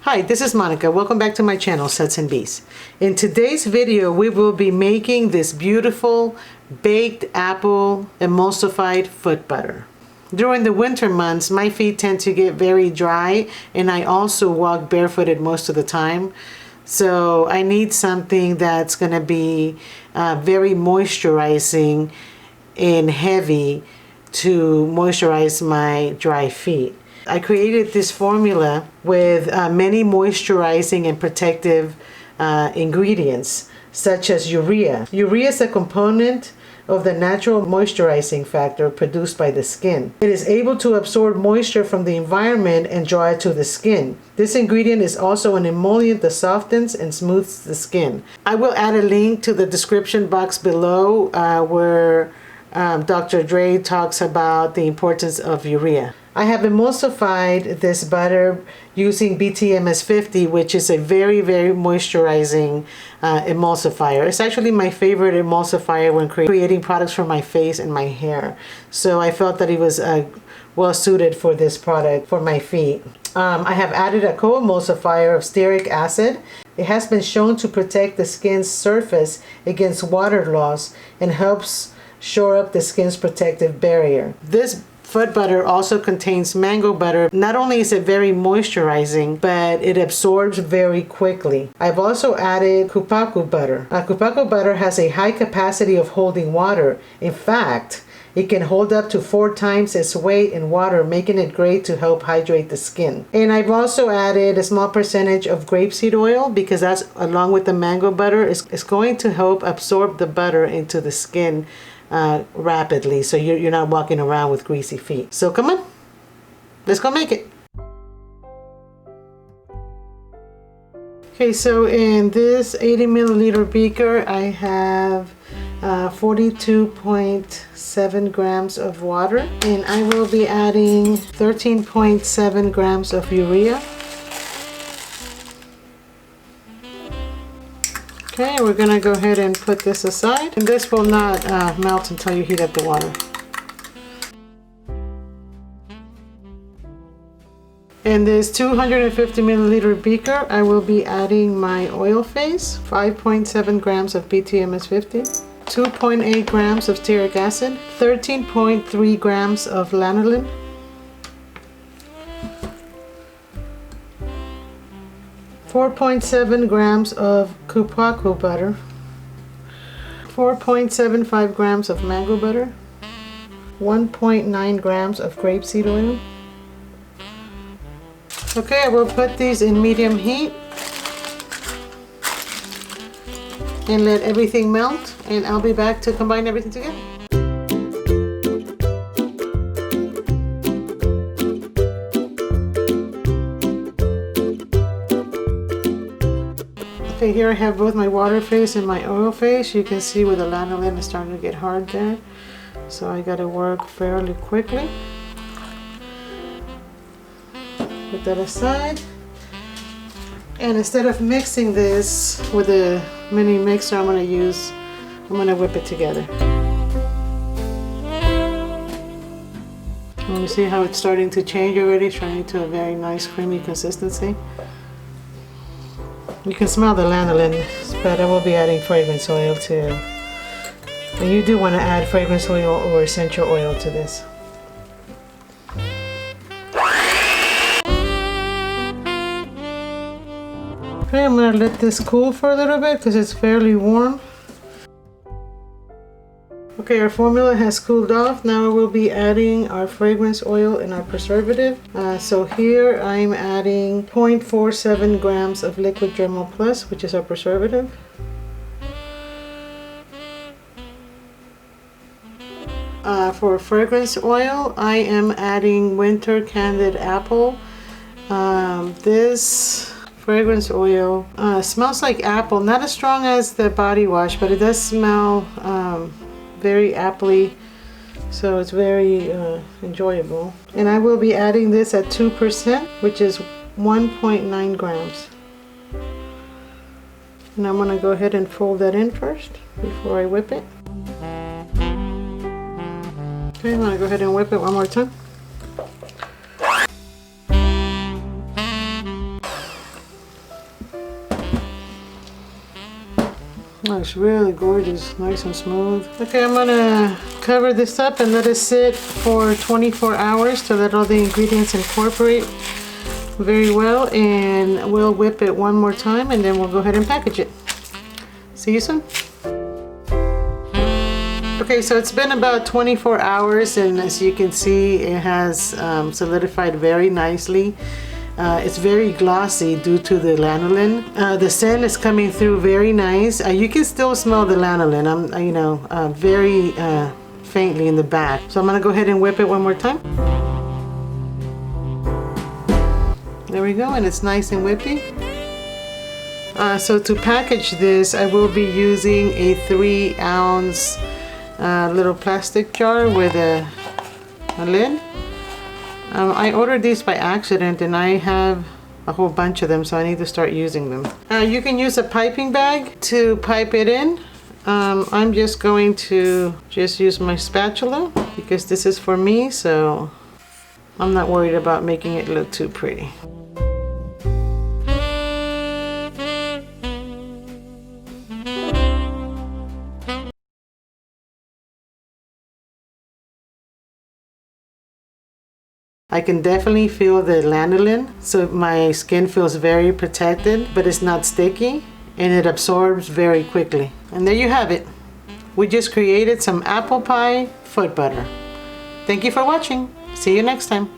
Hi, this is Monica. Welcome back to my channel, Suds and Bees. In today's video, we will be making this beautiful baked apple emulsified foot butter. During the winter months, my feet tend to get very dry, and I also walk barefooted most of the time. So I need something that's going to be very moisturizing and heavy to moisturize my dry feet. I created this formula with many moisturizing and protective ingredients, such as urea. Urea is a component of the natural moisturizing factor produced by the skin. It is able to absorb moisture from the environment and draw it to the skin. This ingredient is also an emollient that softens and smooths the skin. I will add a link to the description box below where Dr. Dre talks about the importance of urea. I have emulsified this butter using BTMS 50, which is a very, very moisturizing emulsifier. It's actually my favorite emulsifier when creating products for my face and my hair. So I felt that it was well suited for this product for my feet. I have added a co-emulsifier of stearic acid. It has been shown to protect the skin's surface against water loss and helps shore up the skin's protective barrier. This foot butter also contains mango butter. Not only is it very moisturizing, but it absorbs very quickly. I've also added cupuacu butter. Cupuacu butter has a high capacity of holding water. In fact, it can hold up to 4 times its weight in water, making it great to help hydrate the skin. And I've also added a small percentage of grapeseed oil because that's, along with the mango butter, is going to help absorb the butter into the skin rapidly, so you're not walking around with greasy feet. So come on, let's go make it. Okay, so in this 80 milliliter beaker, I have 42.7 grams of water, and I will be adding 13.7 grams of urea. Okay, we're going to go ahead and put this aside, and this will not melt until you heat up the water. In this 250 milliliter beaker, I will be adding my oil phase, 5.7 grams of BTMS 50, 2.8 grams of stearic acid, 13.3 grams of Lanolin, 4.7 grams of cupuacu butter, 4.75 grams of mango butter, 1.9 grams of grapeseed oil. Okay, I will put these in medium heat and let everything melt, and I'll be back to combine everything together. Okay, here I have both my water phase and my oil phase. You can see where the lanolin is starting to get hard there. So I gotta work fairly quickly. Put that aside. And instead of mixing this with a mini mixer I'm gonna whip it together. And you see how it's starting to change already, turning to a very nice creamy consistency. You can smell the lanolin, but I will be adding fragrance oil too. And you do want to add fragrance oil or essential oil to this. Okay, I'm going to let this cool for a little bit because it's fairly warm. Okay, our formula has cooled off. Now we'll be adding our fragrance oil and our preservative. So here I'm adding 0.47 grams of liquid Germal Plus, which is our preservative. For fragrance oil, I am adding winter candied apple. This fragrance oil smells like apple, not as strong as the body wash, but it does smell very appley, so it's very enjoyable. And I will be adding this at 2%, which is 1.9 grams. And I'm going to go ahead and fold that in first before I whip it. Okay, I'm going to go ahead and whip it one more time. Looks really gorgeous, nice and smooth. Okay, I'm gonna cover this up and let it sit for 24 hours to let all the ingredients incorporate very well, and we'll whip it one more time and then we'll go ahead and package it. See you soon. Okay, so it's been about 24 hours, and as you can see, it has solidified very nicely. It's very glossy due to the lanolin. The scent is coming through very nice. You can still smell the lanolin. Very faintly in the back. So I'm gonna go ahead and whip it one more time. There we go, and it's nice and whippy. So to package this, I will be using a 3-ounce little plastic jar with a lid. I ordered these by accident and I have a whole bunch of them, so I need to start using them. You can use a piping bag to pipe it in. I'm just going to use my spatula because this is for me, so I'm not worried about making it look too pretty. I can definitely feel the lanolin, so my skin feels very protected, but it's not sticky and it absorbs very quickly. And there you have it. We just created some apple pie foot butter. Thank you for watching. See you next time.